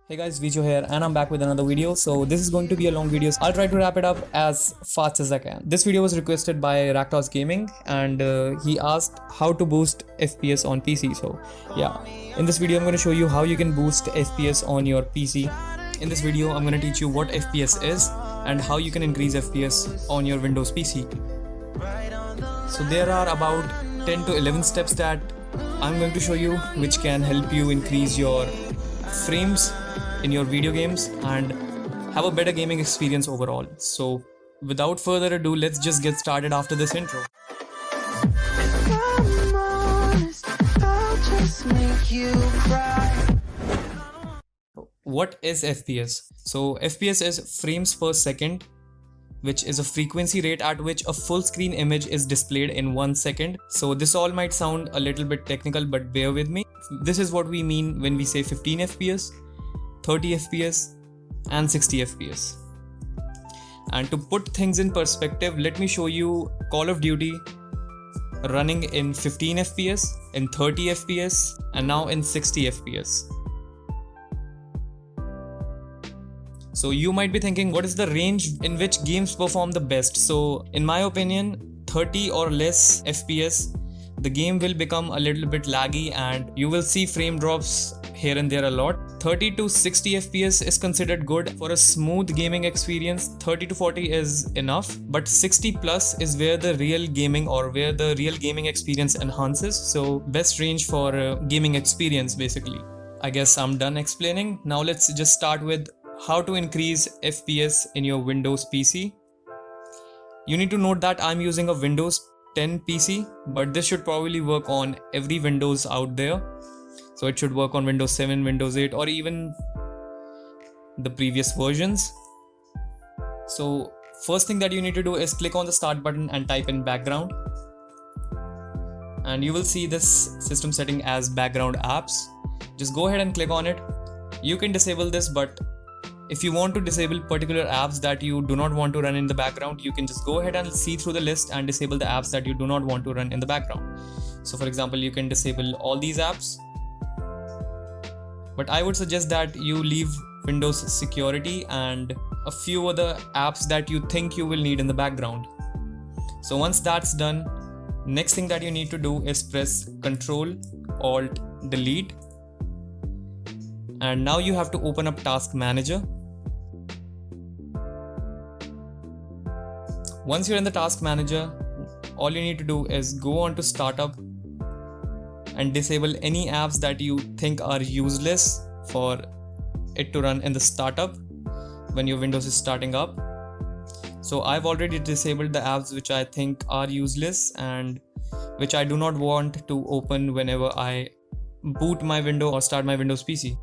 Hey guys, Vezio here and I'm back with another video. So this is going to be a long video. So I'll try to wrap it up as fast as I can. This video was requested by Raktos Gaming and he asked how to boost FPS on PC. So yeah, in this video I'm going to show you how you can boost FPS on your PC. In this video I'm going to teach you what FPS is and how you can increase FPS on your Windows PC. So there are about 10 to 11 steps that I'm going to show you which can help you increase your frames in your video games and have a better gaming experience overall. So without further ado, let's just get started after this intro. What is FPS? So FPS is frames per second, which is a frequency rate at which a full screen image is displayed in 1 second. So this all might sound a little bit technical, but bear with me. This is what we mean when we say 15 FPS, 30 FPS and 60 FPS. And to put things in perspective, let me show you Call of Duty running in 15 FPS, in 30 FPS and now in 60 FPS. So you might be thinking, what is the range in which games perform the best? So in my opinion, 30 or less FPS, the game will become a little bit laggy and you will see frame drops here and there a lot. 30 to 60 FPS is considered good for a smooth gaming experience. 30 to 40 is enough, but 60 plus is where the real gaming or where the real gaming experience enhances. So best range for gaming experience basically. I guess I'm done explaining. Now let's just start with how to increase FPS in your Windows PC. You need to note that I'm using a Windows 10 PC, but this should probably work on every Windows out there. So it should work on Windows 7, Windows 8 or even the previous versions. So first thing that you need to do is click on the start button and type in background. And you will see this system setting as background apps. Just go ahead and click on it. You can disable this, but if you want to disable particular apps that you do not want to run in the background, you can just go ahead and see through the list and disable the apps that you do not want to run in the background. So for example, you can disable all these apps. But I would suggest that you leave Windows Security and a few other apps that you think you will need in the background. So once that's done, next thing that you need to do is press Ctrl Alt Delete. And now you have to open up Task Manager. Once you're in the Task Manager, all you need to do is go on to Startup and disable any apps that you think are useless for it to run in the startup when your Windows is starting up. So I've already disabled the apps which I think are useless and which I do not want to open whenever I boot my window or start my Windows PC.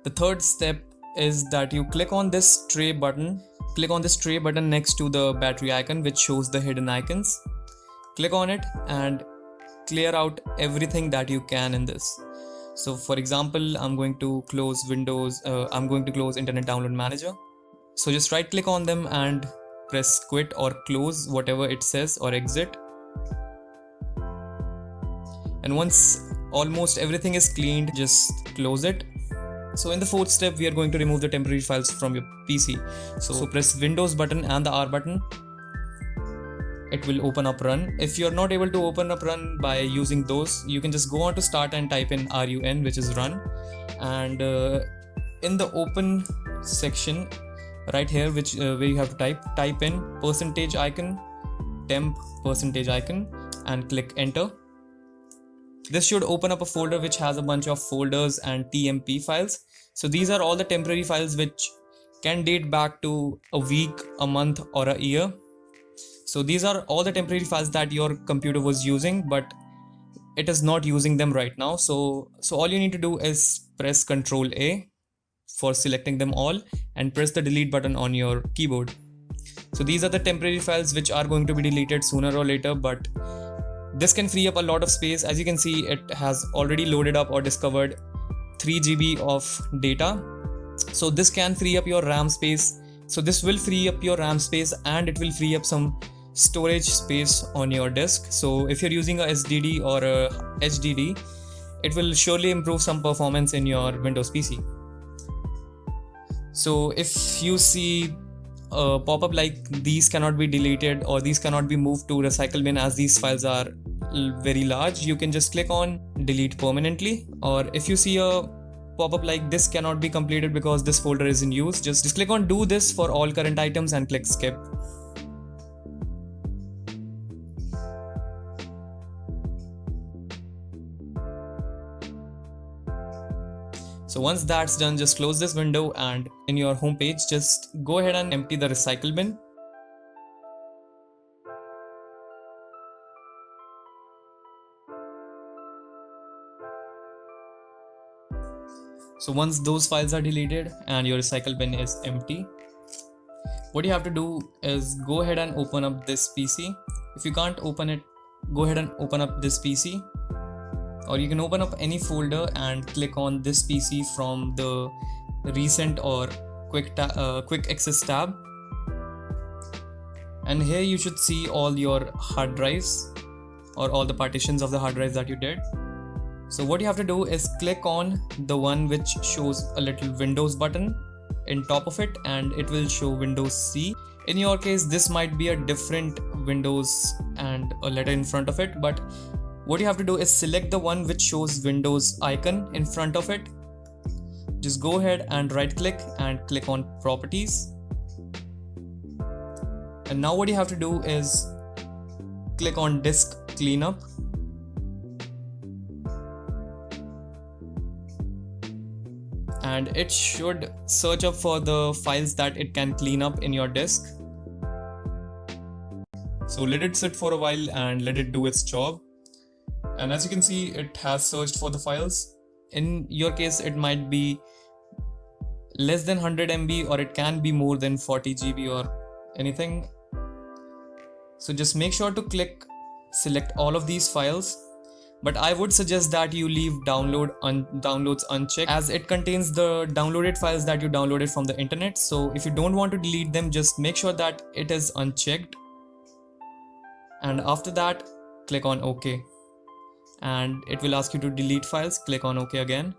The third step is that you click on this tray button. Click on this tray button next to the battery icon which shows the hidden icons. Click on it and clear out everything that you can in this. So for example, I'm going to close Windows, I'm going to close Internet Download Manager. So just right click on them and press quit or close, whatever it says, or exit. And once almost everything is cleaned, just close it. So in the fourth step, we are going to remove the temporary files from your PC. So press Windows button and the R button. It will open up Run. If you're not able to open up Run by using those, you can just go on to Start and type in RUN, which is Run. And in the Open section, right here, which where you have to type in percentage icon, temp percentage icon, and click Enter. This should open up a folder which has a bunch of folders and TMP files. So these are all the temporary files which can date back to a week, a month or a year. So these are all the temporary files that your computer was using, but it is not using them right now. So all you need to do is press Ctrl A for selecting them all and press the delete button on your keyboard. So these are the temporary files which are going to be deleted sooner or later, but this can free up a lot of space. As you can see, it has already loaded up or discovered 3 GB of data. So this can free up your RAM space. So this will free up your RAM space and it will free up some storage space on your disk. So if you're using a SDD or a HDD, it will surely improve some performance in your Windows PC. So if you see a pop-up like these cannot be deleted or these cannot be moved to recycle bin as these files are very large, you can just click on delete permanently. Or if you see a pop-up like this cannot be completed because this folder is in use, just click on do this for all current items and click skip. So once that's done, just close this window and in your home page, just go ahead and empty the recycle bin. So once those files are deleted and your recycle bin is empty, what you have to do is go ahead and open up this PC. If you can't open it, go ahead and open up this PC. Or you can open up any folder and click on this PC from the recent or quick access tab. And here you should see all your hard drives or all the partitions of the hard drives that you did. So what you have to do is click on the one which shows a little Windows button in top of it, and it will show Windows C. In your case, this might be a different Windows and a letter in front of it, but what you have to do is select the one which shows Windows icon in front of it. Just go ahead and right click and click on properties. And now what you have to do is click on disk cleanup. And it should search up for the files that it can clean up in your disk. So let it sit for a while and let it do its job. And as you can see, it has searched for the files. In your case, it might be less than 100 MB or it can be more than 40 GB or anything. So just make sure to select all of these files. But I would suggest that you leave downloads unchecked, as it contains the downloaded files that you downloaded from the internet. So if you don't want to delete them, just make sure that it is unchecked. And after that, click on OK. And it will ask you to delete files. Click on OK again,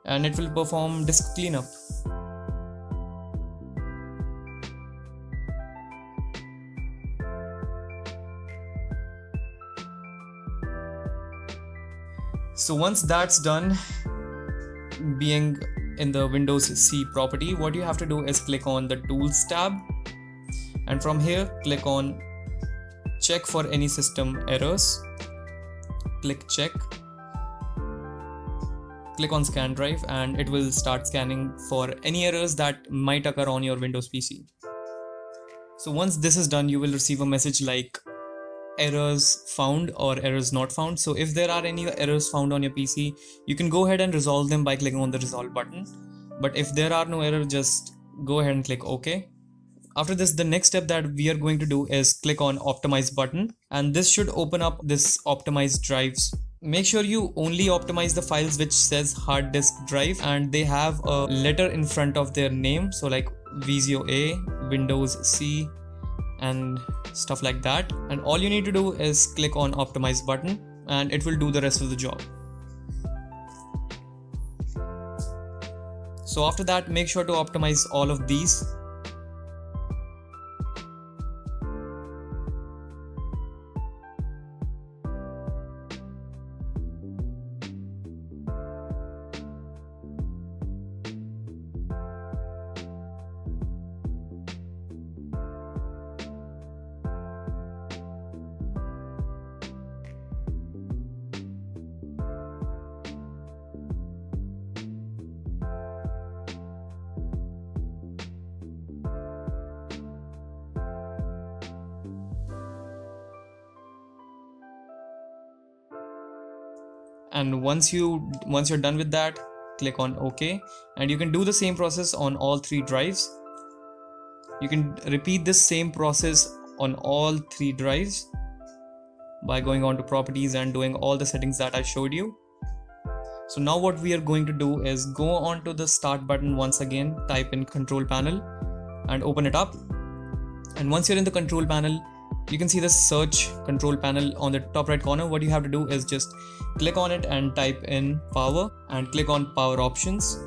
and it will perform disk cleanup. So once that's done, being in the Windows C property, what you have to do is click on the Tools tab, and from here click on Check for any system errors. Click check, click on scan drive, and it will start scanning for any errors that might occur on your Windows PC. So once this is done, you will receive a message like errors found or errors not found. So if there are any errors found on your PC, you can go ahead and resolve them by clicking on the resolve button. But if there are no errors, just go ahead and click OK. After this, the next step that we are going to do is click on optimize button, and this should open up this optimized drives. Make sure you only optimize the files which says hard disk drive and they have a letter in front of their name. So like Vezio A, Windows C, and stuff like that. And all you need to do is click on optimize button and it will do the rest of the job. So after that, make sure to optimize all of these. And once you're done with that, click on OK, and you can do the same process on all 3 drives. You can repeat this same process on all 3 drives by going on to properties and doing all the settings that I showed you. So now what we are going to do is go on to the start button once again, type in control panel and open it up. And once you're in the control panel, you can see the search control panel on the top right corner. What you have to do is just click on it and type in power and click on power options.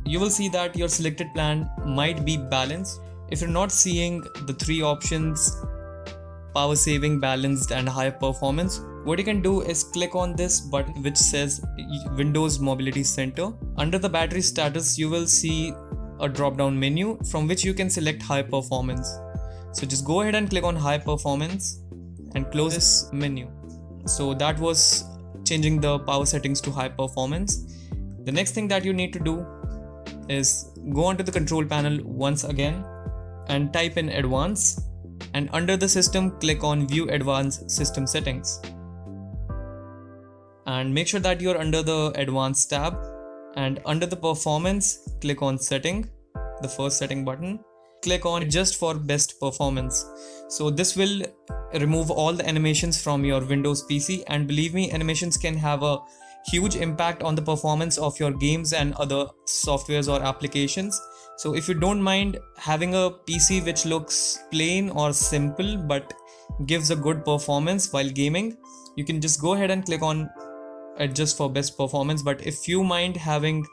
You will see that your selected plan might be balanced. If you're not seeing the three options, power saving, balanced and high performance, what you can do is click on this button which says Windows Mobility Center. Under the battery status, you will see a drop down menu from which you can select high performance. So just go ahead and click on high performance and close this menu. So that was changing the power settings to high performance. The next thing that you need to do is go onto the control panel once again and type in advanced, and under the system click on view advanced system settings and make sure that you're under the advanced tab, and under the performance click on setting, the first setting button, click on adjust for best performance. So this will remove all the animations from your Windows PC, and believe me, animations can have a huge impact on the performance of your games and other softwares or applications. So if you don't mind having a PC which looks plain or simple but gives a good performance while gaming, you can just go ahead and click on adjust for best performance. But if you mind having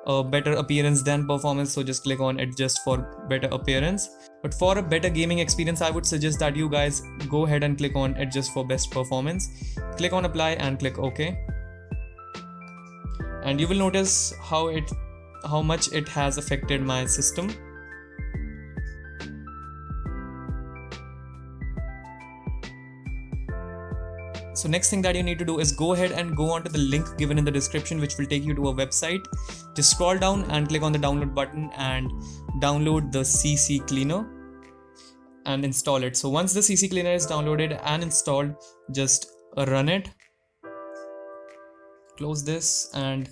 a better appearance than performance, so just click on adjust for better appearance. But for a better gaming experience, I would suggest that you guys go ahead and click on adjust for best performance, click on apply and click OK. And you will notice how much it has affected my system. So next thing that you need to do is go ahead and go onto the link given in the description, which will take you to a website. Just scroll down and click on the download button and download the CC Cleaner and install it. So once the CC Cleaner is downloaded and installed, just run it. Close this and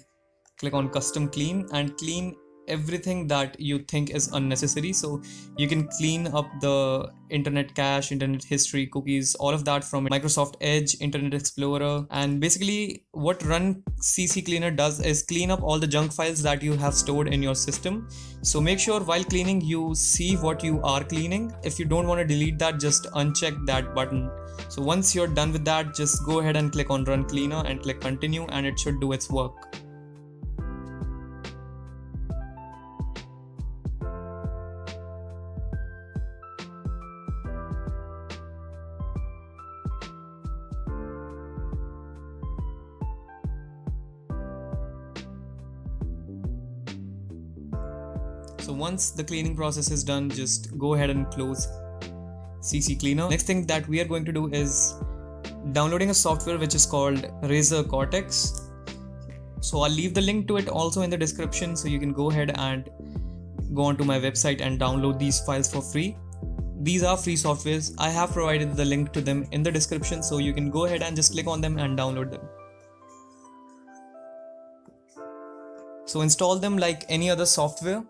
click on custom clean and clean everything that you think is unnecessary. So you can clean up the internet cache, internet history, cookies, all of that from Microsoft Edge, Internet Explorer. And basically what Run CC Cleaner does is clean up all the junk files that you have stored in your system. So make sure while cleaning you see what you are cleaning. If you don't want to delete that, just uncheck that button. So once you're done with that, just go ahead and click on Run Cleaner and click continue, and it should do its work. So once the cleaning process is done, just go ahead and close CC Cleaner. Next thing that we are going to do is downloading a software which is called Razer Cortex. So I'll leave the link to it also in the description, so you can go ahead and go onto my website and download these files for free. These are free softwares. I have provided the link to them in the description, so you can go ahead and just click on them and download them. So install them like any other software.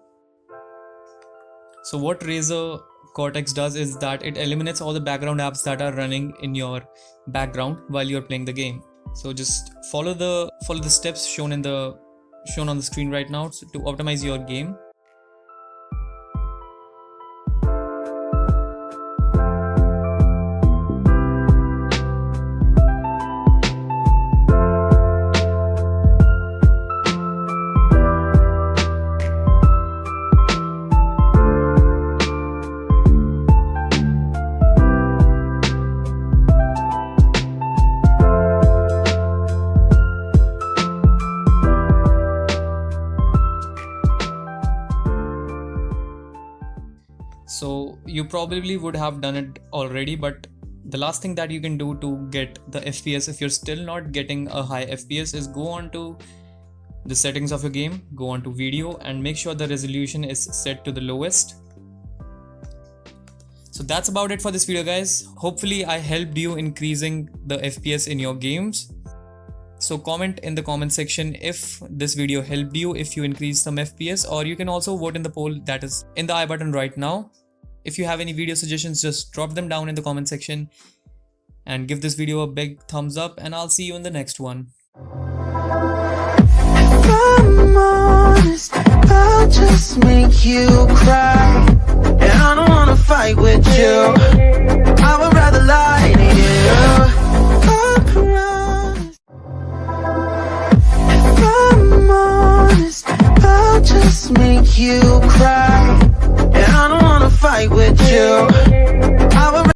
So what Razer Cortex does is that it eliminates all the background apps that are running in your background while you're playing the game. So just follow the steps shown on the screen right now to optimize your game. So you probably would have done it already, but the last thing that you can do to get the FPS, if you're still not getting a high FPS, is go on to the settings of your game, go on to video and make sure the resolution is set to the lowest. So that's about it for this video, guys. Hopefully I helped you increasing the FPS in your games. So comment in the comment section if this video helped you, if you increased some FPS, or you can also vote in the poll that is in the I button right now. If you have any video suggestions, just drop them down in the comment section and give this video a big thumbs up, and I'll see you in the next one. honest, I'll just make you cry. And I don't wanna fight with you, I would rather lie to you. I promise, if I'm honest, I'll just make you cry.